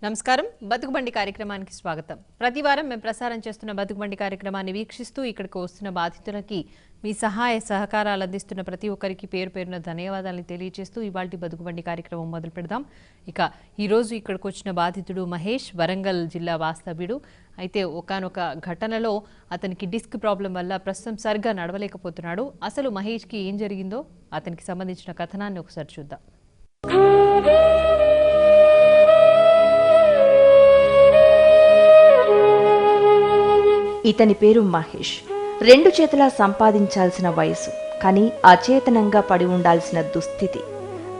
నమస్కారం బతుకుబండి కార్యక్రమానికి స్వాగతం. ప్రతివారం మేము ప్రసారం చేస్తున్న బతుకుబండి కార్యక్రమాన్ని వీక్షిస్తూ ఇక్కడికి వస్తున్న బాధితులకి మీ సహాయ సహకారాలు అందిస్తున్న ప్రతి ఒక్కరికి పేరు పేరున ధన్యవాదాలను తెలియజేస్తూ ఇవాల్టి బతుకుబండి కార్యక్రమం మొదలు పెడదాం. ఇక ఈరోజు ఇక్కడికి వచ్చిన బాధితుడు మహేష్, వరంగల్ జిల్లా వాస్తవ్యుడు. అయితే ఒకానొక ఘటనలో అతనికి డిస్క్ ప్రాబ్లం వల్ల ప్రస్తుతం సరిగ్గా నడవలేకపోతున్నాడు. అసలు మహేష్కి ఏం జరిగిందో అతనికి సంబంధించిన కథనాన్ని ఒకసారి చూద్దాం. ఇతని పేరు మహేష్. 2 చేతులా సంపాదించాల్సిన వయసు, కానీ అచేతనంగా పడి ఉండాల్సిన దుస్థితి.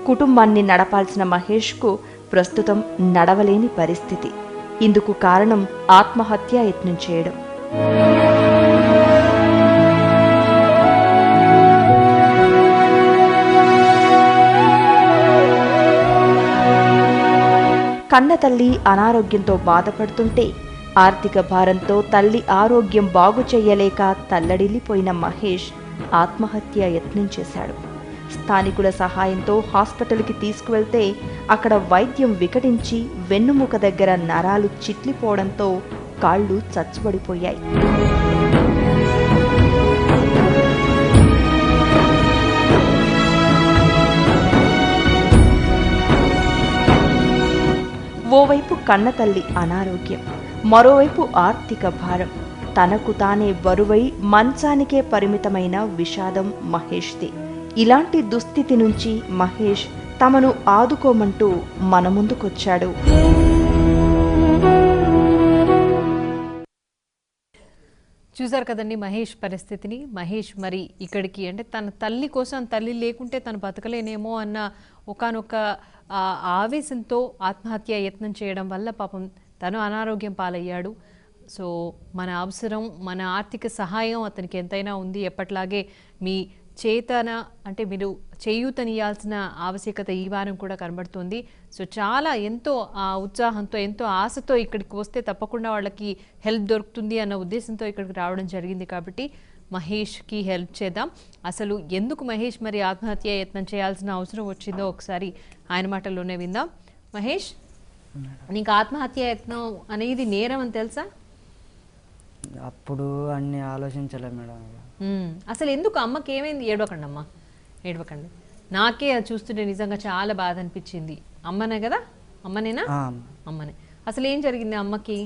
కుటుంబాన్ని నడపాల్సిన మహేష్కు ప్రస్తుతం నడవలేని పరిస్థితి. ఇందుకు కారణం ఆత్మహత్యా యత్నం చేయడం. కన్నతల్లి అనారోగ్యంతో బాధపడుతుంటే ఆర్థిక భారంతో తల్లి ఆరోగ్యం బాగు చెయ్యలేక తల్లడిల్లిపోయిన మహేష్ ఆత్మహత్య యత్నం చేశాడు. స్థానికుల సహాయంతో హాస్పిటల్కి తీసుకువెళ్తే అక్కడ వైద్యం వికటించి వెన్నుముక దగ్గర నరాలు చిట్లిపోవడంతో కాళ్ళు చచ్చుబడిపోయాయి. ఓవైపు కన్నతల్లి అనారోగ్యం, మరోవైపు ఆర్థిక భారం. తనకు తానే బరువై మంచానికే పరిమితమైన విషాదం మహేష్ది. ఇలాంటి దుస్థితి నుంచి మహేష్ తమను ఆదుకోమంటూ మన ముందుకొచ్చాడు. చూసారు కదండి మహేష్ పరిస్థితిని. మహేష్ మరి ఇక్కడికి అంటే తన తల్లి కోసం, తల్లి లేకుంటే తను బతకలేనేమో అన్న ఒకానొక ఆవేశంతో ఆత్మహత్య యత్నం చేయడం వల్ల పాపం తను అనారోగ్యం పాలయ్యాడు. సో మన అవసరం, మన ఆర్థిక సహాయం అతనికి ఎంతైనా ఉంది. ఎప్పట్లాగే మీ చేతన అంటే మీరు చేయూతనియాల్సిన ఆవశ్యకత ఈ వారం కూడా కనబడుతుంది. సో చాలా ఎంతో ఉత్సాహంతో, ఎంతో ఆశతో ఇక్కడికి వస్తే తప్పకుండా వాళ్ళకి హెల్ప్ దొరుకుతుంది అన్న ఉద్దేశంతో ఇక్కడికి రావడం జరిగింది. కాబట్టి మహేష్కి హెల్ప్ చేద్దాం. అసలు ఎందుకు మహేష్ మరి ఆత్మహత్య యత్నం చేయాల్సిన అవసరం వచ్చిందో ఒకసారి ఆయన మాటల్లోనే విందాం. మహేష్, నీకు ఆత్మహత్య యత్నం అనేది నేరం అని తెలుసా? అప్పుడు అన్ని ఆలోచించలే మేడం. అసలు ఎందుకు? అమ్మకి ఏమైంది? ఏడవకండి అమ్మ, ఏడవకండి. నాకే అది చూస్తుంటే నిజంగా చాలా బాధ అనిపించింది. అమ్మనే కదా? అమ్మనేనా? అమ్మనే. అసలు ఏం జరిగింది అమ్మకి?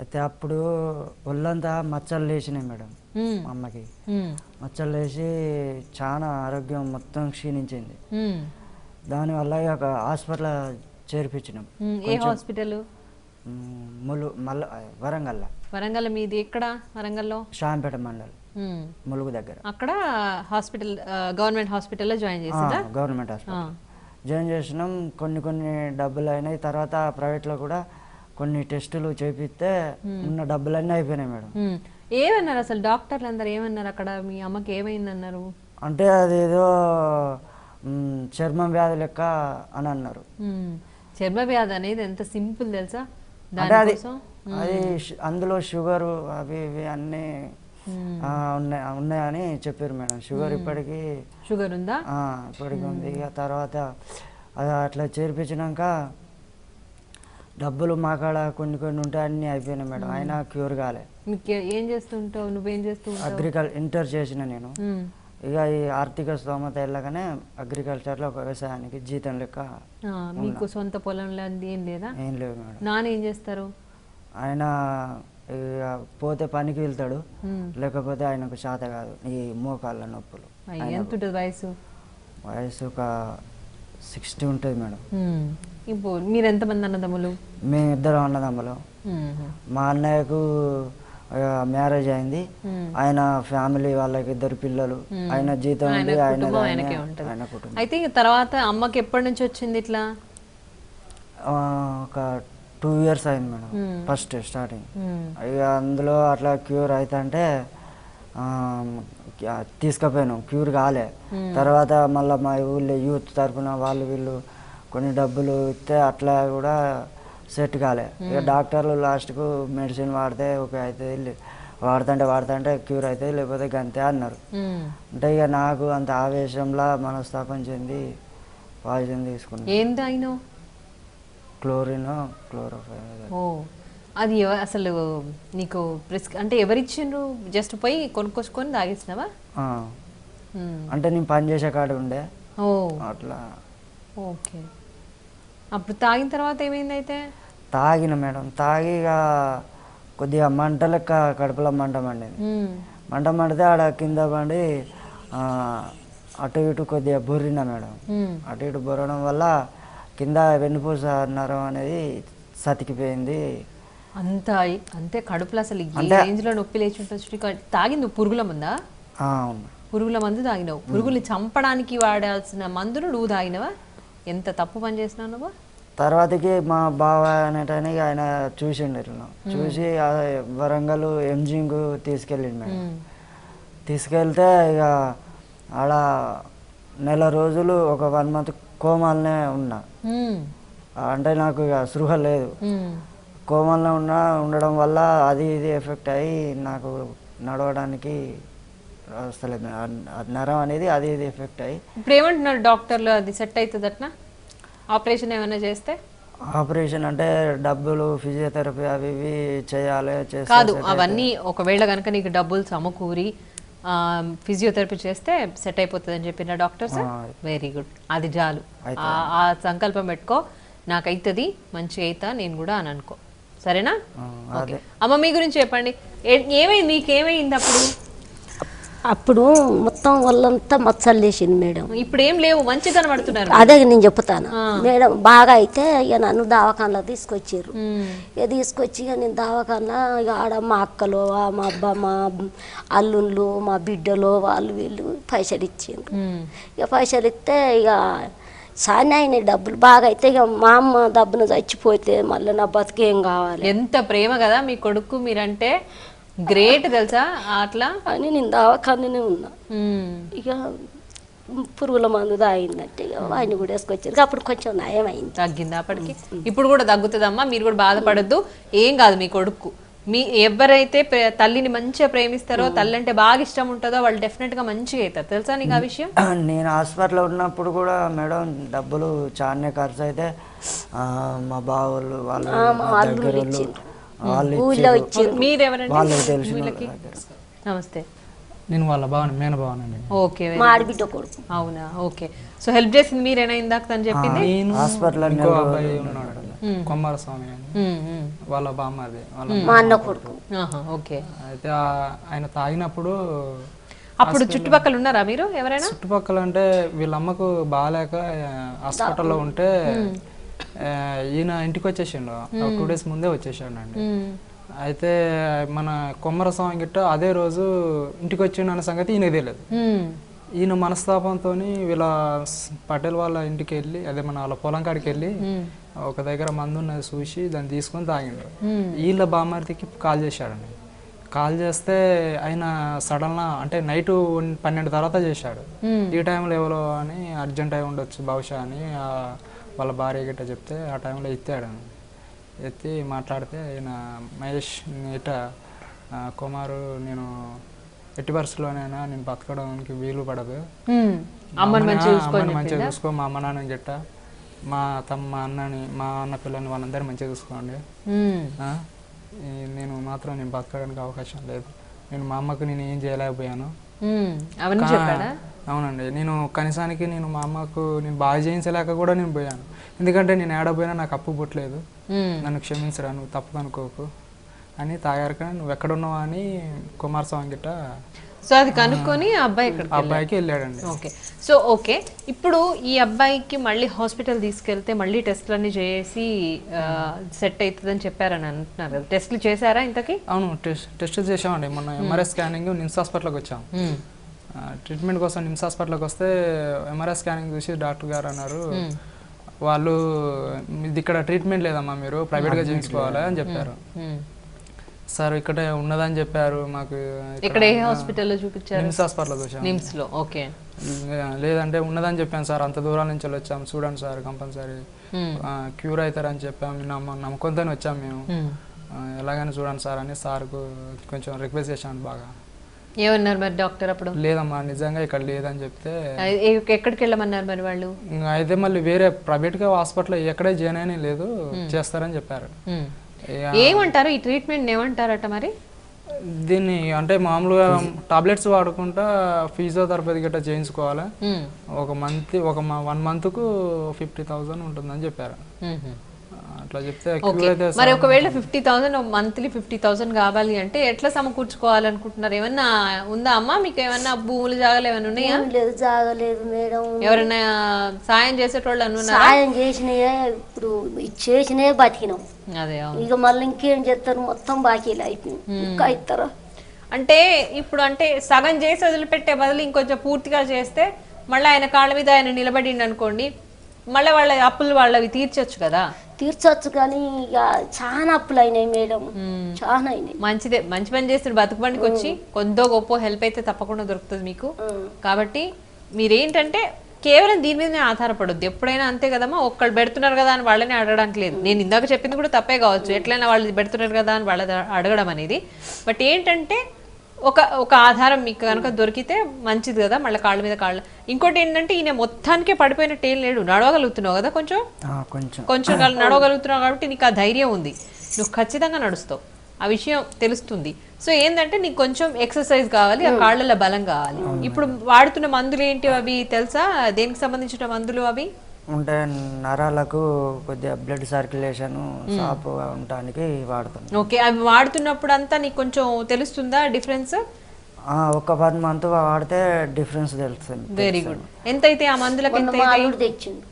అయితే అప్పుడు ఒళ్ళంతా మచ్చలు లేచినాయి మేడం. అమ్మకి మచ్చలు లేచి చాలా ఆరోగ్యం మొత్తం క్షీణించింది. దానివల్ల ఒక హాస్పిటల్ చేర్పించినాం. ఏ హాస్పిటల్? వరంగల్. వరంగల్ మీది ఎక్కడ? వరంగల్లో షాంపేట మండల్ ములుగు దగ్గర. అక్కడ హాస్పిటల్, గవర్నమెంట్ హాస్పిటల్లో జాయిన్ చేసిందా? గవర్నమెంట్ హాస్పిటల్ జాయిన్ చేసినాం. కొన్ని డబ్బులు అయినాయి. తర్వాత ప్రైవేట్లో కూడా కొన్ని టెస్టులు చేపిస్తే ఉన్న డబ్బులన్నీ అయిపోయినాయి మేడం. ఏమన్నారు అసలు డాక్టర్లు అందరు? ఏమన్నారు అక్కడ? మీ అమ్మకి ఏమైందన్నారు? అంటే అదేదో చర్మం వ్యాధి లెక్క అని అన్నారు. చర్మ వ్యాధి అనేది ఎంత సింపుల్ తెలుసా? అంటే అది అందులో షుగర్ అవి ఇవి అన్నీ ఉన్నాయని చెప్పారు మేడం. షుగర్ ఇప్పటికీ షుగర్ ఉందా? ఇప్పటికీ ఉంది. ఇక తర్వాత అది అట్లా చేర్పించినాక డబ్బులు మా కాడ కొన్ని ఉంటాయి, అన్నీ అయిపోయినాయి మేడం. అయినా క్యూర్ కాలే. ఏం చేస్తుంటావు? నువ్వేం చేస్తుంటావు? ఇంటర్ చేసిన నేను. ఇక ఈ ఆర్థిక స్తోమత వెళ్ళగానే అగ్రికల్చర్లో ఒక వ్యవసాయానికి జీతం లెక్క. మీకు సొంత పొలంలో ఏం లేదా? ఏం లేదు మేడం. నాన్న ఏం చేస్తారు? ఆయన పోతే పనికి వెళ్తాడు, లేకపోతే ఆయనకు చేత కాదు, ఈ మోకాళ్ళ నొప్పులు. ఎంత ఉంటుంది వయసు? వయసు ఒక 60 ఉంటుంది మేడం. ఇప్పుడు మీరు ఎంతమంది అన్నదమ్ములు? మేమిద్దరం అన్నదమ్ములు. మా అన్నయ్యకు మ్యారేజ్ అయింది. ఆయన ఫ్యామిలీ, వాళ్ళకి 2 పిల్లలు. ఆయన జీతం ఆయన కుటుంబం. అయితే తర్వాత అమ్మకి ఎప్పటి నుంచి వచ్చింది ఇట్లా? ఒక 2 years అయింది మేడం. First starting. ఇక అందులో అట్లా క్యూర్ అవుతుంటే తీసుకుపోయాను, క్యూర్ కాలే. తర్వాత మళ్ళీ మా ఊళ్ళో యూత్ తరఫున వాళ్ళు వీళ్ళు కొన్ని డబ్బులు ఇస్తే అట్లా కూడా సెట్ కాలే. ఇక డాక్టర్లు లాస్ట్కు మెడిసిన్ వాడితే ఓకే అవుతుంది, వాడుతుంటే క్యూర్ అవుతుంది, లేకపోతే గంతే అన్నారు. అంటే ఇక నాకు అంత ఆవేశంలో మనస్తాపం చెంది పాయిజన్ తీసుకున్నాను. ఏం తాగినావు? క్లోరిన్ క్లోరోఫైన్. ఓ అది అసలు నీకు అంటే ఎవరిచ్చిండ్రు? జస్ట్ పోయి కొనుక్కొచ్చుకొని తాగేసినావా? అంటే నేను పని చేసే కాడ ఉండే. ఓ అట్లా. ఓకే. అప్పుడు తాగిన తర్వాత ఏమైంది అయితే? తాగిన మేడం, తాగి ఇక కొద్దిగా మంట లెక్క కడుపులో మంట మండింది. మంట మండితే ఆడ కింద పండి అటు ఇటు కొద్దిగా బొర్రిన మేడం. అటు ఇటు బొరడం వల్ల కింద వెన్నుపూస నరం అనేది సతికిపోయింది. అంతే కడుపులో అసలు ఈ రేంజ్లో నొప్పి లేచి ఉంటుంది. తాగింది పురుగుల మందా? అవును, పురుగుల మందు తాగినావు. పురుగుల్ని చంపడానికి వాడాల్సిన మందును నువ్వు తాగినవా? ఎంత తప్పు పని చేసినావు నువ్వు. తర్వాతకి మా బావ అనేటానికి ఆయన చూసిండు, ఇట్లా చూసి వరంగల్ ఎంజింగ్ తీసుకెళ్ళిండు మేడం. తీసుకెళ్తే ఇక ఆడ నెల రోజులు ఒక 1 month కోమాలనే ఉన్నా. అంటే నాకు ఇక స్పృహ లేదు. కోమాలనే ఉండడం వల్ల అది ఇది ఎఫెక్ట్ అయ్యి నాకు నడవడానికి వస్తలేదు. నరం అనేది అది ఇది ఎఫెక్ట్ అయ్యి. ఇప్పుడు ఏమంటున్నారు డాక్టర్లు? అది సెట్ అవుతుంది అట్లా? ఆపరేషన్ ఏమైనా చేస్తే? ఆపరేషన్ అంటే డబ్బులు, ఫిజియోథెరపీ అవి ఇవి చేయాలి. కాదు, అవన్నీ ఒకవేళ కనుక నీకు డబ్బులు సమకూరి ఫిజియోథెరపీ చేస్తే సెట్ అయిపోతుంది అని చెప్పిన డాక్టర్స్. వెరీ గుడ్, అది చాలు. ఆ సంకల్పం పెట్టుకో, నాకు అవుతుంది, మంచిగా అవుతా నేను కూడా అని అనుకో. సరేనా? అమ్మ మీ గురించి చెప్పండి, ఏమైంది, మీకేమైంది అప్పుడు? అప్పుడు మొత్తం వాళ్ళంతా మచ్చలు లేచింది మేడం. ఇప్పుడు ఏం లేవు, మంచిగా కనబడుతున్నారు. అదే నేను చెప్తాను మేడం. బాగా అయితే ఇక నన్ను దవాఖానలో తీసుకొచ్చారు. ఇక తీసుకొచ్చి ఇక నేను దవాఖానలో ఇక ఆడ మా అక్కలు, మా అబ్బా, మా అల్లుళ్ళు, మా బిడ్డలు, వాళ్ళు వీళ్ళు పైసలు ఇచ్చిండ్రు. ఇక పైసలు ఇస్తే ఇక చాలా అయినాయి డబ్బులు. బాగా అయితే ఇక మా అమ్మ డబ్బును చచ్చిపోతే మళ్ళీ నా బతికేం కావాలి. ఎంత ప్రేమ కదా మీ కొడుకు మీరంటే, గ్రేట్ తెలుసా. అట్లా అని నేను దవాఖాననే ఉన్నా. ఇక పురుగుల మందు తాగిందంటే ఇక వాడిని కూడా వేసుకొచ్చారు. అప్పుడు కొంచెం నయం అయింది, తగ్గింది అప్పటికి. ఇప్పుడు కూడా తగ్గుతుందమ్మా, మీరు కూడా బాధపడద్దు. ఏం కాదు, మీ కొడుకు మీ ఎవరైతే తల్లిని మంచిగా ప్రేమిస్తారో, తల్లి అంటే బాగా ఇష్టం ఉంటుందో వాళ్ళు డెఫినెట్ గా మంచిగా అవుతారు. తెలుసా నీకు ఆ విషయం? నేను హాస్పిటల్లో ఉన్నప్పుడు కూడా మేడం డబ్బులు చాలా ఖర్చు అయితే మా బావోళ్ళు వాళ్ళు దగ్గర నమస్తే. నేను వాళ్ళ బావని, మేన బావనండి. ఓకే, మా ఆడబిడ్డ కొడుకు. అవునా? ఓకే. సో హెల్ప్ చేసింది మీరేనా ఇందాక తను చెప్పింది? హాస్పిటల్ ఇంకో అబ్బాయి ఉన్నాడు కొమ్మరస్వామి అని, వాళ్ళ బామ్మది, మా అన్న కొడుకు. ఓకే. అయితే ఆయన తాగినప్పుడు అప్పుడు చుట్టుపక్కల ఉన్నారా మీరు ఎవరైనా? చుట్టుపక్కల అంటే వీళ్ళ అమ్మకు బాగాలేక హాస్పిటల్లో ఉంటే ఈయన ఇంటికి వచ్చేసిండు. 2 days ముందే వచ్చేసాడు అండి. అయితే మన కొమ్మరస్వామి గిట్ట అదే రోజు ఇంటికి వచ్చిండు అన్న సంగతి ఈయనకు తెలియదు. ఈయన మనస్తాపంతో వీళ్ళ పటేల్ వాళ్ళ ఇంటికి వెళ్ళి, అదే మన వాళ్ళ పొలం కాడికి వెళ్ళి ఒక దగ్గర మందు ఉన్నది చూసి దాన్ని తీసుకొని తాగిండు. వీళ్ళ బామ్మర్దికి కాల్ చేశాడండి. కాల్ చేస్తే ఆయన సడన్గా, అంటే నైట్ 12 తర్వాత చేశాడు. ఈ టైంలో ఎవరో అని అర్జెంట్ అయి ఉండొచ్చు బహుశా అని వాళ్ళ భార్య గిట్ట చెప్తే ఆ టైంలో ఎత్తాడు. ఎత్తి మాట్లాడితే ఆయన మహేష్ ఇట కుమారు, నేను ఎట్టి పరిస్థితుల్లోనైనా నేను బతకడానికి వీలు పడదు, అమ్మని మంచిగా చూసుకో, మా అమ్మ నాన్న గిట్ట మా అన్నని, మా అన్న పిల్లని వాళ్ళందరూ మంచిగా చూసుకోండి, నేను మాత్రం నేను బతకడానికి అవకాశం లేదు, నేను మా అమ్మకు నేను ఏం చేయలేకపోయాను. అవునండి, నేను కనీసానికి నేను మా అమ్మకు నేను బాగా చేయించలేక కూడా నేను పోయాను. ఎందుకంటే నేను ఏడపోయినా నాకు అప్పు పుట్టలేదు, నన్ను క్షమించరా, నువ్వు తప్పు అనుకోకు అని తాగారు. కానీ నువ్వు ఎక్కడున్నావు అని కుమారస్వామి గిట్ట సో అది కనుక్కొని అబ్బాయికి వెళ్ళాడండి. ఓకే. సో ఓకే, ఇప్పుడు ఈ అబ్బాయికి మళ్ళీ హాస్పిటల్ తీసుకెళ్తే మళ్ళీ టెస్ట్లన్నీ చేసి సెట్ అవుతుందని చెప్పారని అంటున్నారు కదా, టెస్ట్లు చేశారా ఇంతకీ? అవును, టెస్టులు చేసామండి. మొన్న MRI స్కానింగ్ నిమ్స్ హాస్పిటల్కి వచ్చాం ట్రీట్మెంట్ కోసం. నిమ్స్ హాస్పిటల్కి వస్తే MRI స్కానింగ్ చూసి డాక్టర్ గారు అన్నారు, వాళ్ళు ఇది ఇక్కడ ట్రీట్మెంట్ లేదమ్మా, మీరు ప్రైవేట్గా చేయించుకోవాలి అని చెప్పారు. సార్ ఇక్కడ ఉన్నదని చెప్పారు మాకు. ఇక్కడ ఏ హాస్పిటల్లో చూపించారు? నిమ్స్ హాస్పిటల్లో చూసాం. నిమ్స్ లో. ఓకే. లేదంటే ఉన్నదని చెప్పాను సార్, అంత దూరం నుంచి వచ్చాం, చూడండి సార్ కంపల్సరీ క్యూర్ అవుతారని చెప్పాము, నమ్మకంతో వచ్చాము మేము, ఎలాగైనా చూడండి సార్ అని సార్కు కొంచెం రిక్వెస్ట్ చేశాను బాగా. ఏమన్నారు మరి డాక్టర్ అప్పుడు? లేదమ్మా నిజంగా ఇక్కడ లేదని చెప్తే ఎక్కడికి వెళ్ళమన్నారు మరి వాళ్ళు? అయితే మళ్ళీ వేరే ప్రైవేట్గా హాస్పిటల్ ఎక్కడే జాయిన్ అయినా లేదు చేస్తారని చెప్పారు. ఏమంటారు ఈ ట్రీట్మెంట్ ఏమంటారట మరి? దీన్ని అంటే మామూలుగా టాబ్లెట్స్ వాడుకుంటా ఫిజియోథెరపీ గట్రా చేయించుకోవాలి, ఒక 1 మంత్కు 50,000 ఉంటుందని చెప్పారు. అట్లా చెప్తే మరి ఒకవేళ 50,000 మంత్లీ 50,000 కావాలి అంటే ఎట్లా సమకూర్చుకోవాలనుకుంటున్నారు? ఏమన్నా ఉందా అమ్మా మీకు? ఏమన్నా భూములు జాగాలు ఏమైనా ఉన్నాయా? లేదు, జాగలేదు మేడం. ఎవరైనా సాయం చేసేటోళ్ళు అనుకున్నారా? సాయం చేసినాయే, ఇప్పుడు చేసినే బతికినాం. అదే ఇక మళ్ళీ ఇంకేం చేస్తారు, మొత్తం బాకీలు అయిపోయింది. ఇంకా ఇస్తారా అంటే ఇప్పుడు అంటే సగం చేసి వదిలిపెట్టే బదులు ఇంకొంచెం పూర్తిగా చేస్తే మళ్ళీ ఆయన కాళ్ళ మీద ఆయన నిలబడిండు అనుకోండి, మళ్ళీ వాళ్ళ అప్పులు వాళ్ళవి తీర్చొచ్చు కదా. తీర్చొచ్చు, కానీ ఇక చాలా అప్పులు అయినాయి మేడం, చాలా అయినాయి. మంచిదే, మంచి పని చేస్తారు. బతుకు బండికి వచ్చి కొందో గొప్ప హెల్ప్ అయితే తప్పకుండా దొరుకుతుంది మీకు. కాబట్టి మీరేంటంటే కేవలం దీని మీదనే ఆధారపడొద్దు ఎప్పుడైనా, అంతే కదమ్మా. ఒక్కళ్ళు పెడుతున్నారు కదా అని వాళ్ళని అడగడానికి లేదు. నేను ఇందాక చెప్పింది కూడా తప్పే కావచ్చు, ఎట్లయినా వాళ్ళు పెడుతున్నారు కదా అని వాళ్ళ అడగడం అనేది. బట్ ఏంటంటే ఒక ఆధారం మీకు కనుక దొరికితే మంచిది కదా, మళ్ళీ కాళ్ళ మీద కాళ్ళ. ఇంకోటి ఏంటంటే ఈయన మొత్తానికే పడిపోయినట్టు ఏం లేడు, నడవగలుగుతున్నావు కదా, కొంచెం కొంచెం నడవగలుగుతున్నావు కాబట్టి నీకు ఆ ధైర్యం ఉంది, నువ్వు ఖచ్చితంగా నడుస్తావు, ఆ విషయం తెలుస్తుంది. సో ఏంటంటే నీకు కొంచెం ఎక్సర్సైజ్ కావాలి, ఆ కాళ్ళలో బలం కావాలి. ఇప్పుడు వాడుతున్న మందులు ఏంటి అవి తెలుసా? దేనికి సంబంధించిన మందులు అవి? ఉంటే నరాలకు కొద్దిగా బ్లడ్ సర్క్యులేషన్ సాఫ్గా ఉండటానికి వాడుతున్నాం. ఓకే, అవి వాడుతున్నప్పుడు అంతా నీకు కొంచెం తెలుస్తుందా డిఫరెన్స్? ఒక 1 మంత్ వాడితే డిఫరెన్స్ తెలుస్తుంది. Very good. ఎంత అయితే ఆ మందులకు ఎంత తెచ్చిండు?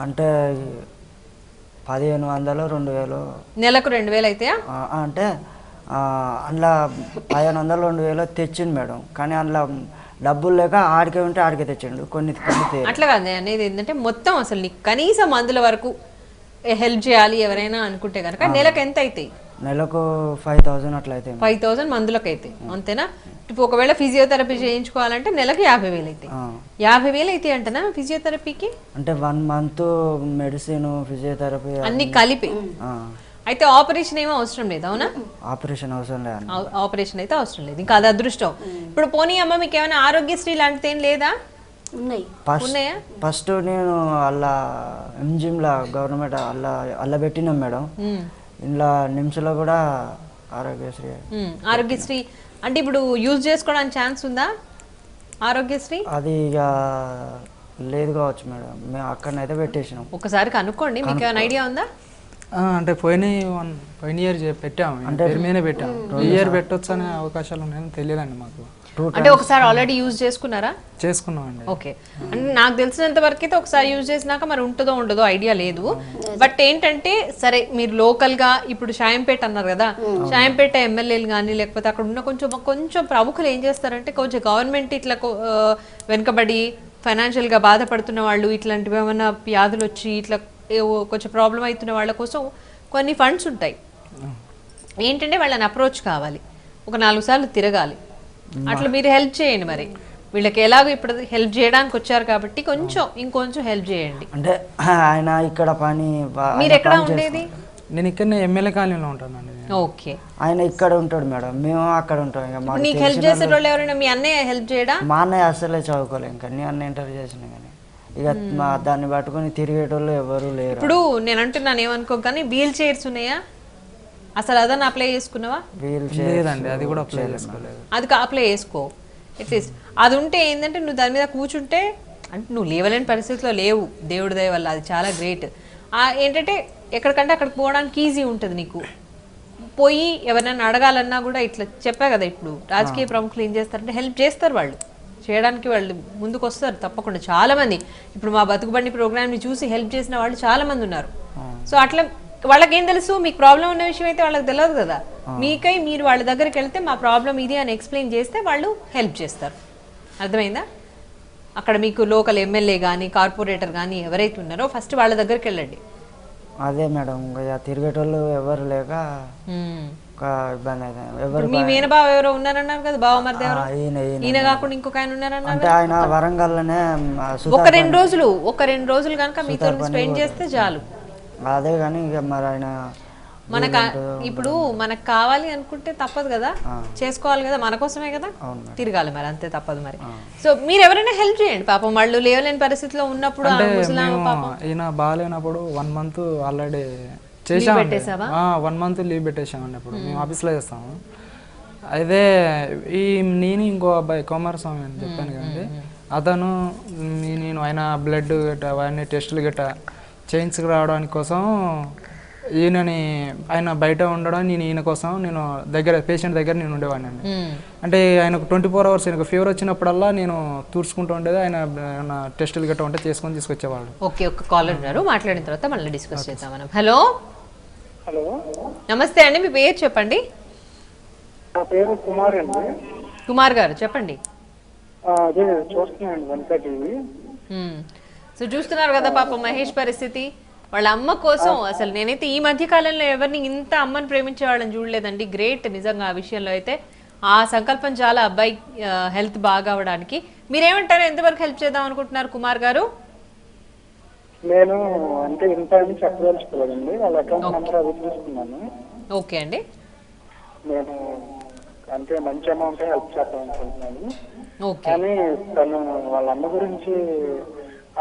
అంటే 1,500 2,000 నెలకు 2,000 అయితే అంటే అందులో 1,500 2,000 తెచ్చిండు మేడం. కానీ అందులో డబ్బులు లేక ఆడికే ఉంటే ఆడికే తెచ్చిండు, కొన్ని అట్లా కాదు అనేది. ఏంటంటే మొత్తం అసలు నీకు కనీసం మందుల వరకు హెల్ప్ చేయాలి ఎవరైనా అనుకుంటే కనుక నెలకు ఎంత అవుతాయి? నెలకు 5,000 అట్లా అయితే. 5,000 మందులకు అయితే, అంతేనా? ఇప్పుడు ఒకవేళ ఫిజియోథెరపీ చేయించుకోవాలంటే నెలకు 50,000 అవుతాయి. 50,000 అయితే అంటనా ఫిజియోథెరపీకి? అంటే 1 మంత్ మెడిసిన్ ఫిజియోథెరపీ అన్ని కలిపి. అయితే ఆపరేషన్ ఏమో అవసరం లేదు, అవునా? ఆపరేషన్ అవసరం లేదు. ఆపరేషన్ అయితే అవసరం లేదు, ఇంకా అది అదృష్టం. ఇప్పుడు పోనీ అమ్మ మీకు ఏమైనా ఆరోగ్యశ్రీ లాంటిది ఏం లేదా? ఉన్నాయా? ఫస్ట్ నేను అలా ఎంజిమ్లా గవర్నమెంట్ అలా పెట్టినాం మేడం. ఇంట్లో నిమ్స్లో కూడా ఆరోగ్యశ్రీ. ఆరోగ్యశ్రీ అంటే ఇప్పుడు యూజ్ చేసుకోవడానికి ఛాన్స్ ఉందా ఆరోగ్యశ్రీ? అది ఇక లేదు కావచ్చు మేడం, మేము అక్కడనైతే పెట్టేసినాం. ఒకసారి కనుక్కోండి, మీకు ఏమైనా ఐడియా ఉందా? అంటే పోయిన ఇయర్ పెట్టాము, పేరు మీదనే పెట్టాము. ఈ ఇయర్ పెట్టొచ్చు అనే అవకాశాలు ఉన్నాయని తెలియదండి మాకు. అంటే ఒకసారి ఆల్రెడీ యూజ్ చేసుకున్నారా? చేసుకున్నామండి. ఓకే, అంటే నాకు తెలిసినంత వరకు అయితే ఒకసారి యూజ్ చేసినాక మరి ఉంటుందో ఉండదో ఐడియా లేదు. బట్ ఏంటంటే సరే మీరు లోకల్ గా ఇప్పుడు షాయంపేట అన్నారు కదా, షాయంపేట ఎమ్మెల్యేలు కానీ లేకపోతే అక్కడ ఉన్న కొంచెం ప్రముఖులు ఏం చేస్తారంటే కొంచెం గవర్నమెంట్ ఇట్లా వెనుకబడి ఫైనాన్షియల్ గా బాధపడుతున్న వాళ్ళు, ఇట్లాంటివి ఏమైనా వ్యాధులు వచ్చి ఇట్లా కొంచెం ప్రాబ్లం అవుతున్న వాళ్ళ కోసం కొన్ని ఫండ్స్ ఉంటాయి. ఏంటంటే వాళ్ళని అప్రోచ్ కావాలి, ఒక 4 సార్లు తిరగాలి. అట్లా మీరు హెల్ప్ చేయండి. మరి వీళ్ళకి ఎలాగో ఇప్పుడు హెల్ప్ చేయడానికి వచ్చారు కాబట్టి ఇంకొంచెం హెల్ప్ చేయండి. అంటే ఆయన ఇక్కడ పని. మీరు ఎక్కడ ఉండేది? నేను ఇక్కడ ఎమ్మెల్యే కాలనీలో ఉంటానండి. ఓకే, ఆయన ఇక్కడ ఉంటాడు మేడం, మేము అక్కడ ఉంటాం. ఇక నీకు హెల్ప్ చేసేటోళ్ళు ఎవరైనా మీ అన్నయ్య హెల్ప్ చేయడా? మా అన్నయ్య అసలే చదువుకోలేం, ఇంకా నీ అన్న ఇంటర్వ్యూ చేసిన కానీ ఇక దాన్ని పట్టుకొని తిరిగేటోళ్ళు ఎవరు లేరు. ఇప్పుడు నేను అంటున్నాను ఏమనుకో, కానీ వీల్ చైర్స్ ఉన్నాయా? అసలు అదన్నా అప్లై చేసుకున్నావా? లేదండి, అది కూడా అప్లై చేసుకోలేదు. అది అప్లై చేసుకో అట్లీస్ట్. అది ఉంటే ఏంటంటే నువ్వు దాని మీద కూర్చుంటే, అంటే నువ్వు లేవలేని పరిస్థితిలో లేవు, దేవుడి దయ వల్ల, అది చాలా గ్రేట్. ఏంటంటే ఎక్కడికంటే అక్కడికి పోవడానికి ఈజీ ఉంటుంది నీకు. పోయి ఎవరినైనా అడగాలన్నా కూడా ఇట్లా చెప్పా కదా, ఇప్పుడు రాజకీయ ప్రముఖులు ఏం చేస్తారంటే హెల్ప్ చేస్తారు, వాళ్ళు చేయడానికి వాళ్ళు ముందుకు వస్తారు తప్పకుండా. చాలా మంది ఇప్పుడు మా బతుకుబండి ప్రోగ్రామ్ని చూసి హెల్ప్ చేసిన వాళ్ళు చాలా మంది ఉన్నారు. సో అట్లా వాళ్ళకి ఏం తెలుసు, మీకు ప్రాబ్లం ఉన్న విషయం అయితే వాళ్ళకి తెలియదు కదా. మీకై మీరు వాళ్ళ దగ్గరికి వెళ్తే మా ప్రాబ్లం ఇది అని ఎక్స్ప్లెయిన్ చేస్తే వాళ్ళు హెల్ప్ చేస్తారు. అర్థమైందా? అక్కడ మీకు లోకల్ ఎమ్మెల్యే కానీ కార్పొరేటర్ కానీ ఎవరైతే ఉన్నారో ఫస్ట్ వాళ్ళ దగ్గరికి వెళ్ళండి. అదే మేడం, తిరిగేటోళ్ళు ఎవరు లేక ఇబ్బంది అయితే. మీ మేనబావ ఎవరో ఉన్నారన్నారు కదా, బావ మరిది ఎవరో, ఈయన కాకుండా ఇంకొక ఆయన ఉన్నారన్నారు. అంటే ఆయన వరంగల్లోనే ఒక 2 రోజులు కనుక మీతో స్పెండ్ చేస్తే చాలు. అదే కానీ ఇక మరి ఆయన మనకు ఇప్పుడు మనకు కావాలి అనుకుంటే తప్పదు కదా, చేసుకోవాలి కదా, మన కోసమే కదా, తిరగాలి మరి, అంతే తప్పదు మరి. సో మీరు ఎవరైనా హెల్ప్ చేయండి పాపం, వాళ్ళు లేవలేని పరిస్థితిలో ఉన్నప్పుడు. అంటే ముసలామ మేము పాపం ఈయన బాగాలేనప్పుడు 1 month ఆల్రెడీ చేసామండి. 1 month లీవ్ పెట్టేసామండి. అప్పుడు మేము ఆఫీస్లో చేస్తాము. అయితే నేను ఇంకో అబ్బాయి కుమారస్వామి అని చెప్పాను కదండి, అతను నేను ఆయన బ్లడ్ గట్ట అవన్నీ టెస్టులు గట్ట చేయించుకు రావడానికి కోసం ఈయనని, ఆయన బయట ఉండడం, నేను ఈయన కోసం నేను పేషెంట్ దగ్గర నేను ఉండేవాడిని అండి. అంటే ఆయనకు 24 hours ఆయనకు ఫీవర్ వచ్చినప్పుడల్లా నేను తూర్చుకుంటూ ఉండేది, ఆయన టెస్టులు గట్ట ఉంటే చేసుకొని తీసుకొచ్చేవాళ్ళు. ఓకే, ఒక కాలర్ ఉన్నారు, మాట్లాడిన తర్వాత మళ్ళీ డిస్కస్ చేద్దాం మనం. హలో హలో, నమస్తే అండి, మీ పేరు చెప్పండి. నా పేరు కుమార్ అండి. కుమార్ గారు చెప్పండి. అదే చూస్తున్నాను వంట టీవీ. సో చూస్తున్నారు కదా పాపం మహేష్ పరిస్థితి, వాళ్ళ అమ్మ కోసం. అసలు నేనైతే ఈ మధ్య కాలంలో ఎవరిని ఇంత అమ్మని ప్రేమించే వాళ్ళని చూడలేదండి. గ్రేట్ నిజంగా ఆ విషయంలో అయితే. ఆ సంకల్పం చాలా అబ్బాయి హెల్త్ బాగా అవడానికి. మీరేమంటారు, ఎంతవరకు హెల్ప్ చేద్దాం అనుకుంటున్నారు కుమార్ గారు? నేను అంటే ఇంత అని చెప్పదలుచుకోలేదండి, వాళ్ళ అకౌంట్ నెంబర్ అది తీసుకున్నాను. ఓకే అండి, నేను అంటే మంచి అమౌంట్ హెల్ప్ చేద్దాం అనుకుంటున్నాను. ఓకే. కానీ తను వాళ్ళ అమ్మ గురించి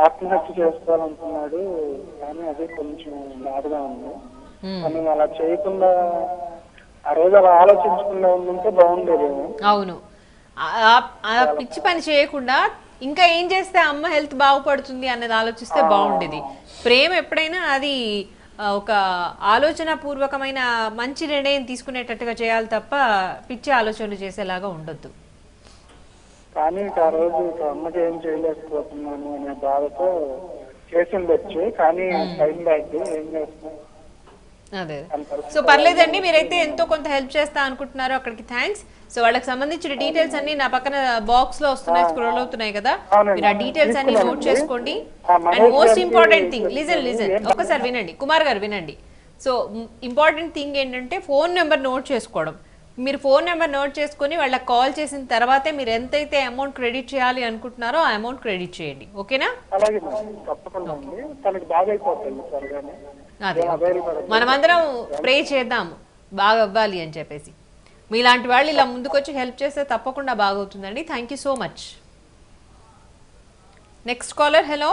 ఆత్మహత్య చేసుకోవాలనుకున్నాడు, కానీ అది కొంచెం బాధగా ఉంది. తను అలా చేయకుండా ఆ రోజు అలా ఆలోచించకుండా ఉంటే బాగుండేదేమో. అవును, ఆ పిచ్చి పని చేయకుండా ఇంకా ఏం చేస్తే అమ్మ హెల్త్ బాగుపడుతుంది అన్నది ఆలోచిస్తే బాగుండేది. ప్రేమ ఎప్పుడైనా అది ఒక ఆలోచన పూర్వకమైన మంచి నిర్ణయం తీసుకునేటట్టుగా చేయాలి తప్ప పిచ్చి ఆలోచనలు చేసేలాగా ఉండొద్దు. కానీ ఆ రోజు అమ్మకి ఏం చేయలేకపోతున్నాను అనే బాధతో చేసి ఉండొచ్చు, కానీ టైం బ్యాక్ ఏం చేస్తాం. అదే, సో పర్లేదండి, మీరైతే ఎంతో కొంత హెల్ప్ చేస్తా అనుకుంటున్నారు, అక్కడికి థ్యాంక్స్. సో వాళ్ళకి సంబంధించిన డీటెయిల్స్ అన్ని నా పక్కన బాక్స్ లో వస్తున్నాయి, స్క్రోల్ అవుతున్నాయి కదా, మీరు ఆ డీటెయిల్స్ అన్ని నోట్ చేసుకోండి. And most important thing, listen ఒక్కసారి వినండి కుమార్ గారు, వినండి. సో ఇంపార్టెంట్ థింగ్ ఏంటంటే ఫోన్ నెంబర్ నోట్ చేసుకోవడం. మీరు ఫోన్ నెంబర్ నోట్ చేసుకుని వాళ్ళకి కాల్ చేసిన తర్వాతే మీరు ఎంతైతే అమౌంట్ క్రెడిట్ చేయాలి అనుకుంటున్నారో ఆ అమౌంట్ క్రెడిట్ చేయండి, ఓకేనా? అలాగే తప్పకుండా అండి, తనకి బాగా అయిపోతుంది త్వరగానే. అదే, మనమందరం ప్రే చేద్దాం బాగా అవ్వాలి అని చెప్పేసి. మీలాంటి వాళ్ళు ఇలా ముందుకొచ్చి హెల్ప్ చేస్తే తప్పకుండా బాగవుతుందండి. Thank you so much. Next caller. Hello,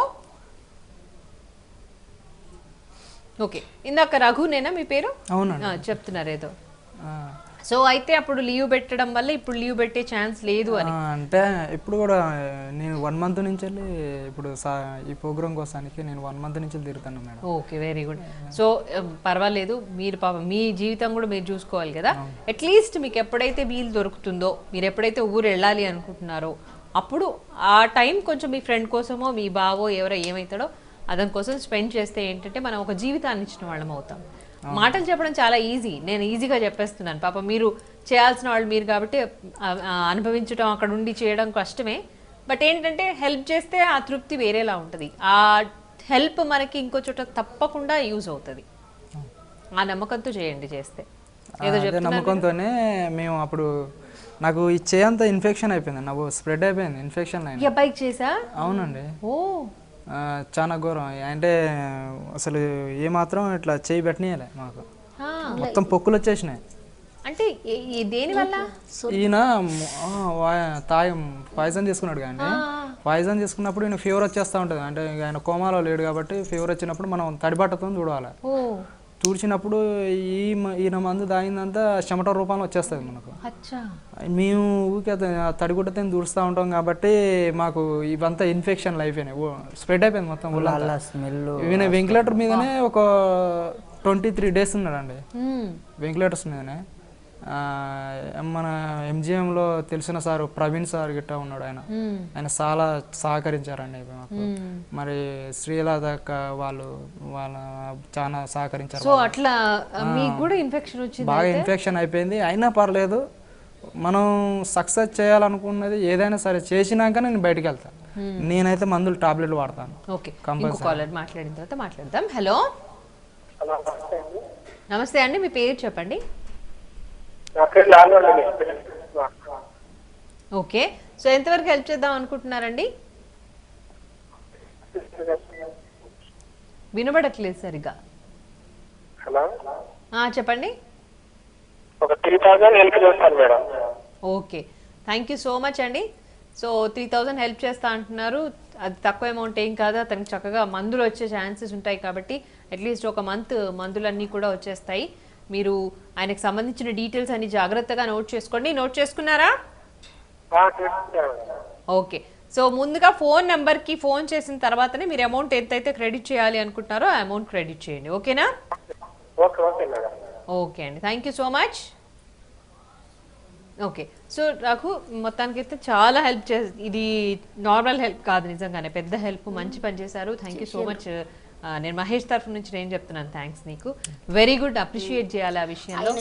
okay, ఇందాక రఘునేనా మీ పేరు? అవునండి, చెప్తున్నారు ఏదో. సో అయితే అప్పుడు లీవ్ పెట్టడం వల్ల ఇప్పుడు లీవ్ పెట్టే ఛాన్స్ లేదు అని అంటే ఇప్పుడు కూడా నేను 1 month నుంచి వెళ్ళి ఇప్పుడు ఈ ప్రోగ్రామ్ కోసానికి నేను 1 month నుంచి తిరుగుతాను madam. Okay, very good. So పర్వాలేదు, మీరు పాపం మీ జీవితం కూడా మీరు చూసుకోవాలి కదా. అట్లీస్ట్ మీకు ఎప్పుడైతే వీలు దొరుకుతుందో, మీరు ఎప్పుడైతే ఊరు వెళ్ళాలి అనుకుంటున్నారో అప్పుడు ఆ టైం కొంచెం మీ ఫ్రెండ్ కోసమో మీ బావో ఎవరో ఏమవుతాడో అతని కోసం స్పెండ్ చేస్తే ఏంటంటే మనం ఒక జీవితాన్ని ఇచ్చిన వాళ్ళం అవుతాం. మాటలు చెప్పడం చాలా ఈజీ, నేను ఈజీగా చెప్పేస్తున్నాను. పాప మీరు చేయాల్సిన వాళ్ళు మీరు కాబట్టి అనుభవించడం, అక్కడ ఉండి చేయడం కష్టమే. బట్ ఏంటంటే హెల్ప్ చేస్తే ఆ తృప్తి వేరేలా ఉంటుంది. ఆ హెల్ప్ మనకి ఇంకో చోట తప్పకుండా యూజ్ అవుతుంది. ఆ నమ్మకంతో చేయండి, చేస్తే ఏదో నమ్మకంతోనే. మేము అప్పుడు నాకు ఈ చేయంతా ఇన్ఫెక్షన్ అయిపోయింది, నాకు స్ప్రెడ్ అయిపోయింది ఇన్ఫెక్షన్. బైక్ చేసా? అవునండి. ఓ, చాలా ఘోరం. అంటే అసలు ఏమాత్రం ఇట్లా చేయి పెట్టనీయలే మాకు, మొత్తం పొక్కులు వచ్చేసినాయి. అంటే దేని వల్ల? ఈయన పాయిజన్ తీసుకున్నాడు కానీ పాయిజన్ తీసుకున్నప్పుడు ఈయన ఫీవర్ వచ్చేస్తూ ఉంటుంది. అంటే ఆయన కోమాలో లేడు కాబట్టి ఫీవర్ వచ్చినప్పుడు మనం తడిబట్టతో చూడాలి. తుడిచినప్పుడు ఈయన మందు తాగిందంతా చెమట రూపంలో వచ్చేస్తుంది మనకు. మేము ఊరికే తడిగుడ్డతో తుడుస్తూ ఉంటాం కాబట్టి మాకు ఇవంతా ఇన్ఫెక్షన్లు అయిపోయినాయి, స్ప్రెడ్ అయిపోయింది మొత్తం ఊళ్ళంతా. ఈయన వెంటిలేటర్ మీదనే ఒక 23 days ఉన్నాడండి, వెంటిలేటర్స్ మీదనే. మన ఎంజిఎంలో తెలిసిన సార్ ప్రవీణ్ సార్ గిట్ట ఉన్నాడు, ఆయన చాలా సహకరించారండి మాకు. మరి శ్రీలత వాళ్ళు చాలా సహకరించారు. సో అట్లా మీకు కూడా ఇన్ఫెక్షన్ వచ్చింది? బాగా ఇన్ఫెక్షన్ అయిపోయింది. అయినా పర్లేదు, మనం సక్సెస్ చేయాలనుకున్నది ఏదైనా సరే చేసినాక నేను బయటకు వెళ్తాను. నేనైతే మందులు టాబ్లెట్లు వాడతాను. ఓకే, ఇంకో కాలర్ మాట్లాడిన తర్వాత మాట్లాడదాం. హలో, నమస్తే అండి, మీ పేరు చెప్పండి. ఓకే, సో ఎంతవరకు హెల్ప్ చేద్దాం అనుకుంటున్నారండి? వినబడట్లేదు సరిగా. చెప్పండి. ఒక 3,000 హెల్ప్ చేస్తాను madam. Okay, thank you so much అండి. సో 3,000 హెల్ప్ చేస్తా అంటున్నారు. అది తక్కువ అమౌంట్ ఏం కాదు. అతనికి చక్కగా మందులు వచ్చే ఛాన్సెస్ ఉంటాయి కాబట్టి అట్లీస్ట్ ఒక మంత్ మందులన్నీ కూడా వచ్చేస్తాయి. మీరు ఆయనకు సంబంధించిన డీటెయిల్స్ అన్ని జాగ్రత్తగా నోట్ చేసుకోండి. నోట్ చేసుకున్నారా? ఓకే. సో ముందుగా ఫోన్ నెంబర్కి ఫోన్ చేసిన తర్వాతనే మీరు అమౌంట్ ఎంతైతే క్రెడిట్ చేయాలి అనుకుంటున్నారో ఆ అమౌంట్ క్రెడిట్ చేయండి. ఓకేనా? ఓకే అండి, thank you so much. Okay, so నాకు మొత్తానికి అయితే చాలా హెల్ప్ ఇది నార్మల్ హెల్ప్ కాదు, నిజంగానే పెద్ద హెల్ప్. మంచి పని చేశారు. Thank you so much. నేను మహేష్ తరఫు నుంచి నేను చెప్తున్నాను థ్యాంక్స్ నీకు. వెరీ గుడ్, అప్రిషియేట్ చేయాలి ఆ విషయంలో.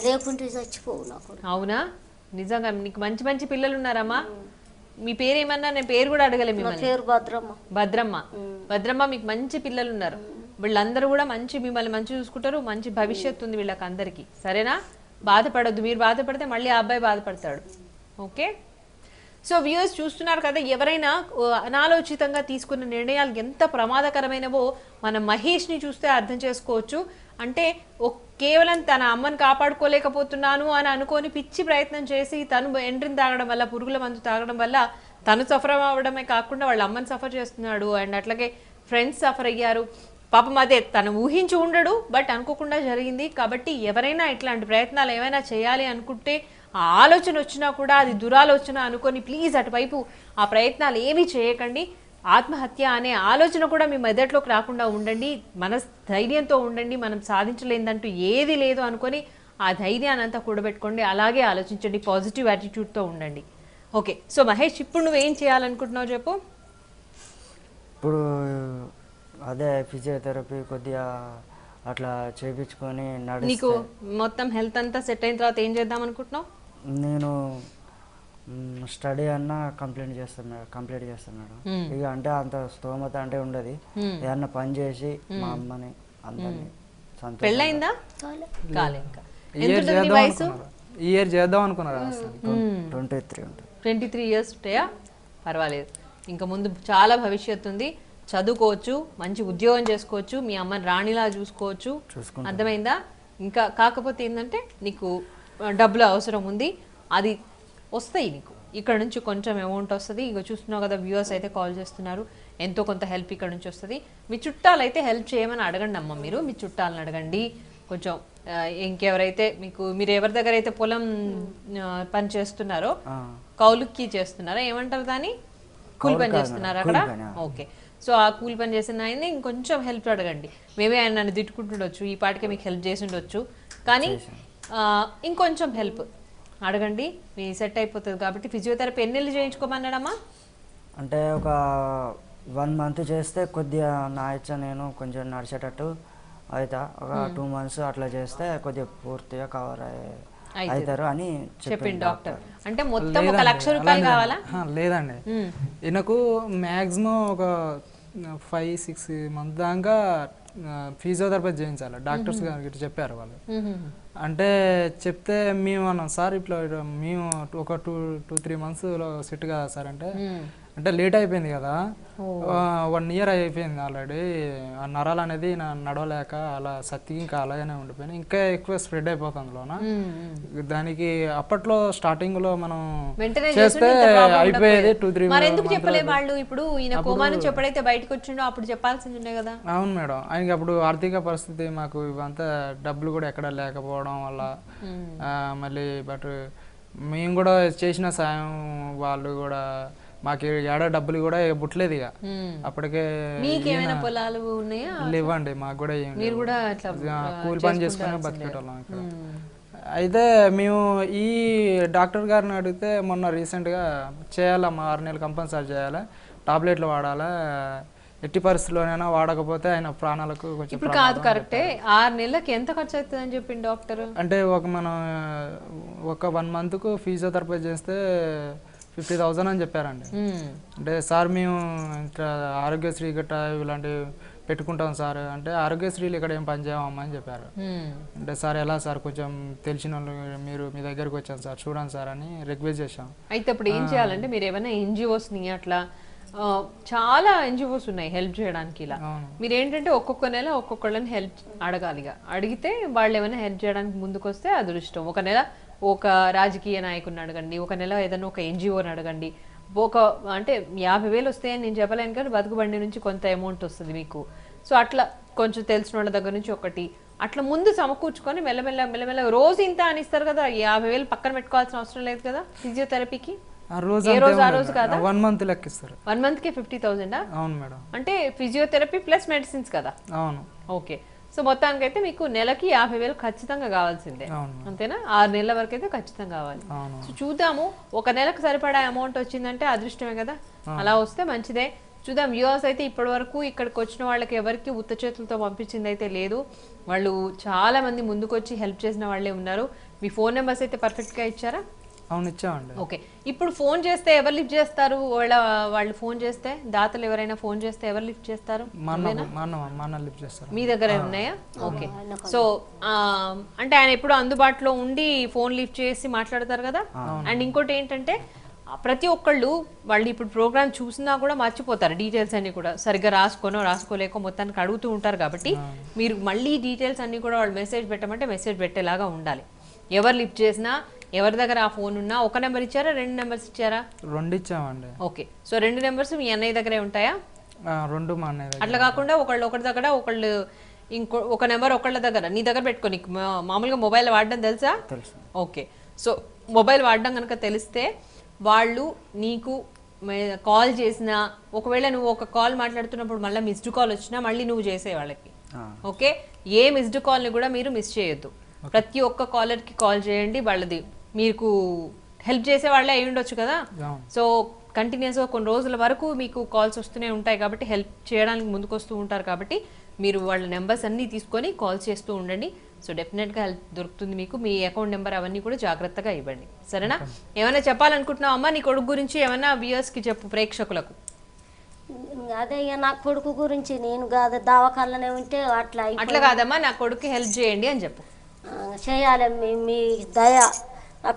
అవునా? నిజంగా నీకు మంచి మంచి పిల్లలు ఉన్నారమ్మా. మీ పేరు ఏమన్నా? నేను పేరు కూడా అడగలే మిమ్మల్ని. భద్రమ్మ. భద్రమ్మ, మీకు మంచి పిల్లలు ఉన్నారు. వీళ్ళందరూ కూడా మిమ్మల్ని మంచి చూసుకుంటారు. మంచి భవిష్యత్తు ఉంది వీళ్ళకి అందరికీ. సరేనా? బాధపడద్దు. మీరు బాధపడితే మళ్ళీ ఆ అబ్బాయి బాధపడతాడు. ఓకే. సో వ్యూయర్స్ చూస్తున్నారు కదా, ఎవరైనా అనాలోచితంగా తీసుకున్న నిర్ణయాలు ఎంత ప్రమాదకరమైనవో మనం మహేష్ని చూస్తే అర్థం చేసుకోవచ్చు. అంటే కేవలం తన అమ్మని కాపాడుకోలేకపోతున్నాను అని అనుకొని పిచ్చి ప్రయత్నం చేసి తను ఎండ్రిని తాగడం వల్ల, పురుగుల మందు తాగడం వల్ల తను సఫర్ అవ్వడమే కాకుండా వాళ్ళ అమ్మని సఫర్ చేస్తున్నాడు. అండ్ అట్లాగే ఫ్రెండ్స్ సఫర్ అయ్యారు. పాపం అదే తను ఊహించి ఉండడు, బట్ అనుకోకుండా జరిగింది. కాబట్టి ఎవరైనా ఇట్లాంటి ప్రయత్నాలు ఏమైనా చేయాలి అనుకుంటే ఆ ఆలోచన వచ్చినా కూడా అది దురాలోచన అనుకొని ప్లీజ్ అటువైపు ఆ ప్రయత్నాలు ఏమీ చేయకండి. ఆత్మహత్య అనే ఆలోచన కూడా మీ మెదట్లోకి రాకుండా ఉండండి. ధైర్యంతో ఉండండి. మనం సాధించలేదంటూ ఏది లేదు అనుకొని ఆ ధైర్యాన్ని అంతా కూడబెట్టుకోండి. అలాగే ఆలోచించండి. పాజిటివ్ యాటిట్యూడ్తో ఉండండి. ఓకే, సో మహేష్, ఇప్పుడు నువ్వేం చేయాలనుకుంటున్నావు చెప్పు. ఇప్పుడు అదే ఫిజియోథెరపీ కొద్దిగా అట్లా చేయించుకొని నీకు మొత్తం హెల్త్ అంతా సెట్ అయిన తర్వాత ఏం చేద్దాం అనుకుంటున్నావు? నేను స్టడీ అన్నా కంప్లీట్ చేస్తాను మేడం. ఇక అంటే అంత స్తోమత అంటే ఉండదు. ఏదన్నా పని చేసి మా అమ్మని అందరినీ పెళ్ళయిందా? కాలే. ఇంకా ఈ ఇయర్ చేద్దాం అనుకున్నారా? 23 ఇయర్స్ ఉంటాయా? పర్వాలేదు. ఇంకా ముందు చాలా భవిష్యత్తు ఉంది. చదువుకోవచ్చు, మంచి ఉద్యోగం చేసుకోవచ్చు, మీ అమ్మని రాణిలా చూసుకోవచ్చు. అర్థమైందా? ఇంకా కాకపోతే ఏంటంటే నీకు డబ్బులు అవసరం ఉంది. అది వస్తాయి నీకు. ఇక్కడ నుంచి కొంచెం అమౌంట్ వస్తుంది. ఇక చూస్తున్నావు కదా, వ్యూవర్స్ అయితే కాల్ చేస్తున్నారు. ఎంతో కొంత హెల్ప్ ఇక్కడ నుంచి వస్తుంది. మీ చుట్టాలు అయితే హెల్ప్ చేయమని అడగండి అమ్మ. మీరు మీ చుట్టాలను అడగండి. కొంచెం ఇంకెవరైతే మీరు ఎవరి దగ్గర అయితే పొలం పని చేస్తున్నారో, కౌలుకి చేస్తున్నారా, ఏమంటారు దాన్ని, కూలి పని చేస్తున్నారా అక్కడ? ఓకే. సో ఆ కూలి పని చేసిన ఆయన్ని ఇంకొంచెం హెల్ప్ అడగండి. మేమే ఆయన నన్ను తిట్టుకుంటుండొచ్చు, ఈ పాటికే మీకు హెల్ప్ చేసి ఉండొచ్చు, కానీ ఇంకొంచెం హెల్ప్ అడగండి. మీ సెట్ అయిపోతుంది. కాబట్టి ఫిజియోథెరపీ ఎన్ని నెలలు చేయించుకోమన్నాడమ్మా? అంటే ఒక 1 month చేస్తే కొద్దిగా నా ఇచ్చా నేను కొంచెం నడిచేటట్టు అవుతా. ఒక 2 months అట్లా చేస్తే కొద్దిగా పూర్తిగా కవర్ అవుతారు అని చెప్పిండు డాక్టర్. అంటే మొత్తం 1 లక్ష రూపాయలు కావాలా? లేదండి, ఈయనకు మ్యాక్సిమం ఒక 5-6 months దాకా ఫిజియోథెరపీ చేయించాలి. డాక్టర్స్ గారు చెప్పారు వాళ్ళు. అంటే చెప్తే మేము అన్నాం, సార్ ఇట్లా మేము ఒక 2-3 monthsలో సెట్ కదా సార్ అంటే లేట్ అయిపోయింది కదా, 1 year అయిపోయింది ఆల్రెడీ. ఆ నరాలు అనేది నడవలేక అలా సత్తికి ఇంకా అలాగనే ఉండిపోయినాయి. ఇంకా ఎక్కువ స్ప్రెడ్ అయిపోతుంది అందులోన. దానికి అప్పట్లో స్టార్టింగ్ లో మనం చేస్తే అయిపోయేది 2-3 months. ఎందుకు చెప్పలే వాళ్ళు? ఇప్పుడు ఈయన కోమా నుంచి ఎప్పుడైతే బయటకు వచ్చిండో అప్పుడు చెప్పాల్సింది ఉండే కదా. అవును మేడం, ఆయనకి అప్పుడు ఆర్థిక పరిస్థితి మాకు ఇవంతా డబ్బులు కూడా ఎక్కడ లేకపోవడం వల్ల మళ్ళీ బట్ మేము కూడా చేసిన సాయం వాళ్ళు కూడా మాకు ఏడా డబ్బులు కూడా బుట్టలేదు. ఇక అప్పటికే పొలాలు ఉన్నాయా? లేవండి మాకు కూడా. కూలి పని చేసుకుని బతికేటోళ్ళం ఇక్కడ. అయితే మేము ఈ డాక్టర్ గారిని అడిగితే మొన్న రీసెంట్గా చేయాలమ్మా 6 నెలలు కంపల్సరీ చేయాలి, టాబ్లెట్లు వాడాలి, ఎట్టి పరిస్థితుల్లోనైనా వాడకపోతే ఆయన ప్రాణాలకు కొంచెం. ఇప్పుడు కాదు, కరెక్టే. 6 నెలలకు ఎంత ఖర్చు అవుతుంది అని చెప్పింది డాక్టర్. అంటే మనం ఒక 1 monthకు ఫిజియోథెరపీ చేస్తే 50,000 అని చెప్పారండి. అంటే సార్ మేము ఇట్లా ఆరోగ్యశ్రీ గట్ట ఇలాంటివి పెట్టుకుంటాం సార్ అంటే, ఆరోగ్యశ్రీలు ఇక్కడ ఏం పని చేయమమ్మా అని చెప్పారు. అంటే సార్ ఎలా సార్, కొంచెం తెలిసిన వాళ్ళు మీ దగ్గరకు వచ్చాను సార్, చూడండి సార్ అని రిక్వెస్ట్ చేశాం. అయితే ఇప్పుడు ఏం చేయాలంటే మీరు ఏమైనా NGOsని అట్లా చాలా ఎన్జిఓస్ ఉన్నాయి హెల్ప్ చేయడానికి. ఇలా అవును. మీరు ఏంటంటే ఒక్కొక్క నెల ఒక్కొక్కళ్ళని హెల్ప్ అడగాలిగా, అడిగితే వాళ్ళు ఏమైనా హెల్ప్ చేయడానికి ముందుకు వస్తే అదృష్టం. ఒక నెల ఒక రాజకీయ నాయకుడిని అడగండి, ఒక నెల ఏదైనా ఒక ఎన్జిఓని అడగండి. ఒక అంటే 50,000 వస్తాయని నేను చెప్పలేను, కానీ బతుకుబండి నుంచి కొంత అమౌంట్ వస్తుంది మీకు. సో అట్లా కొంచెం తెలిసిన వాళ్ళ దగ్గర నుంచి ఒకటి అట్లా ముందు సమకూర్చుకొని మెల్లమెల్ల రోజు ఇంత అని ఇస్తారు కదా, 50,000 పక్కన పెట్టుకోవాల్సిన అవసరం లేదు కదా ఫిజియోథెరపీకి. ఆ రోజు ఏ రోజు ఆ రోజు కాదా? 1 మంత్ లెక్కిస్తారు. 1 మంత్కి 50,000. అవును మేడం. అంటే ఫిజియోథెరపీ ప్లస్ మెడిసిన్స్ కదా. అవును. ఓకే. సో మొత్తానికైతే మీకు నెలకి 50,000 ఖచ్చితంగా కావాల్సిందే, అవును. అంతేనా? 6 నెలల వరకు అయితే ఖచ్చితంగా కావాలి. అవును. సో చూద్దాము, ఒక నెలకు సరిపడా అమౌంట్ వచ్చిందంటే అదృష్టమే కదా, అలా వస్తే మంచిదే. చూద్దాం. వ్యూవర్స్ అయితే ఇప్పటి వరకు ఇక్కడికి వచ్చిన వాళ్ళకి ఎవరికి ఉత్త చేతులతో పంపించింది అయితే లేదు. వాళ్ళు చాలా మంది ముందుకు వచ్చి హెల్ప్ చేసిన వాళ్ళే ఉన్నారు. మీ ఫోన్ నెంబర్స్ అయితే పర్ఫెక్ట్గా ఇచ్చారా? అవును, ఇచ్చామండి. ఓకే. ఇప్పుడు ఫోన్ చేస్తే ఎవరు లిఫ్ట్ చేస్తారు? వాళ్ళు ఫోన్ చేస్తే, దాతలు ఎవరైనా ఫోన్ చేస్తే ఎవరు లిఫ్ట్ చేస్తారు? మన లిఫ్ట్ చేస్తారు. మీ దగ్గర ఉన్నాయా? ఓకే. సో అంటే ఆయన ఎప్పుడు అందుబాటులో ఉండి ఫోన్ లిఫ్ట్ చేసి మాట్లాడతారు కదా. అండ్ ఇంకోటి ఏంటంటే ప్రతి ఒక్కళ్ళు వాళ్ళు ఇప్పుడు ప్రోగ్రామ్ చూసినా కూడా మర్చిపోతారు డీటెయిల్స్ అన్ని కూడా, సరిగ్గా రాసుకోలేకో మొత్తానికి అడుగుతూ ఉంటారు. కాబట్టి మీరు మళ్ళీ డీటెయిల్స్ అన్ని కూడా వాళ్ళు మెసేజ్ పెట్టమంటే మెసేజ్ పెట్టేలాగా ఉండాలి. ఎవరు లిఫ్ట్ చేసినా, ఎవరి దగ్గర ఆ ఫోన్ ఉన్నా, ఒక నెంబర్ ఇచ్చారా, 2 నెంబర్స్ ఇచ్చారా? 2 ఇచ్చామండి. ఓకే. సో 2 నెంబర్స్ మీ అన్నయ్య దగ్గరే ఉంటాయా? 2 మా అన్నయ్య దగ్గర. అట్లా కాకుండా ఒకరి దగ్గర ఇంకో ఒక నెంబర్ ఒకళ్ళ దగ్గర నీ దగ్గర పెట్టుకో. నీకు మామూలుగా మొబైల్ వాడడం తెలుసా? తెలుసు. ఓకే. సో మొబైల్ వాడడం కనుక తెలిస్తే వాళ్ళు నీకు కాల్ చేసినా, ఒకవేళ నువ్వు ఒక కాల్ మాట్లాడుతున్నప్పుడు మళ్ళీ మిస్డ్ కాల్ వచ్చినా మళ్ళీ నువ్వు చేసే వాళ్ళకి. ఓకే. ఏ మిస్డ్ కాల్ని కూడా మీరు మిస్ చేయొద్దు. ప్రతి ఒక్క కాలర్కి కాల్ చేయండి. వాళ్ళది మీకు హెల్ప్ చేసే వాళ్ళే అయి ఉండొచ్చు కదా. సో కంటిన్యూస్గా కొన్ని రోజుల వరకు మీకు కాల్స్ వస్తూనే ఉంటాయి కాబట్టి హెల్ప్ చేయడానికి ముందుకు వస్తూ ఉంటారు. కాబట్టి మీరు వాళ్ళ నెంబర్స్ అన్నీ తీసుకొని కాల్ చేస్తూ ఉండండి. సో డెఫినెట్గా హెల్ప్ దొరుకుతుంది మీకు. మీ అకౌంట్ నెంబర్ అవన్నీ కూడా జాగ్రత్తగా ఇవ్వండి, సరేనా? ఏమైనా చెప్పాలనుకుంటున్నావు అమ్మా నీ కొడుకు గురించి? ఏమైనా వ్యూయర్స్కి చెప్పు, ప్రేక్షకులకు. అదే ఇక నా కొడుకు గురించి నేను కాదు దవాఖానలోనే ఉంటే అట్లా కాదమ్మా, నా కొడుకు హెల్ప్ చేయండి అని చెప్పు. చేయాలి. మీ దయ నా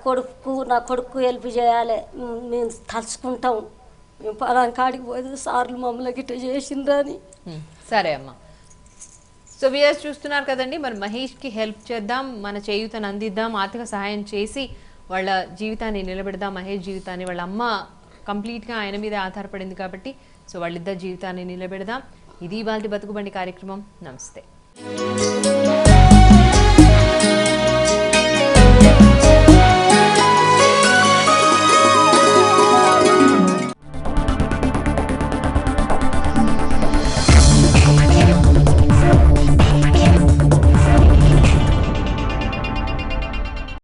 కొడుకు హెల్ప్ చేయాలి. మేము తలుచుకుంటాం. మేము పలానా కాడికి పోతే సార్లు మమ్మల్ని గిట్ట చేసిండ్రని. సరే అమ్మా. సో వ్యూయర్స్ చూస్తున్నారు కదండి, మరి మహేష్కి హెల్ప్ చేద్దాం, మన చేయూతను అందిద్దాం, ఆర్థిక సహాయం చేసి వాళ్ళ జీవితాన్ని నిలబెడదాం. మహేష్ జీవితాన్ని, వాళ్ళ అమ్మ కంప్లీట్గా ఆయన మీద ఆధారపడింది కాబట్టి సో వాళ్ళిద్దరి జీవితాన్ని నిలబెడదాం. ఇది ఇవాల్టి బతుకుబండి కార్యక్రమం. నమస్తే.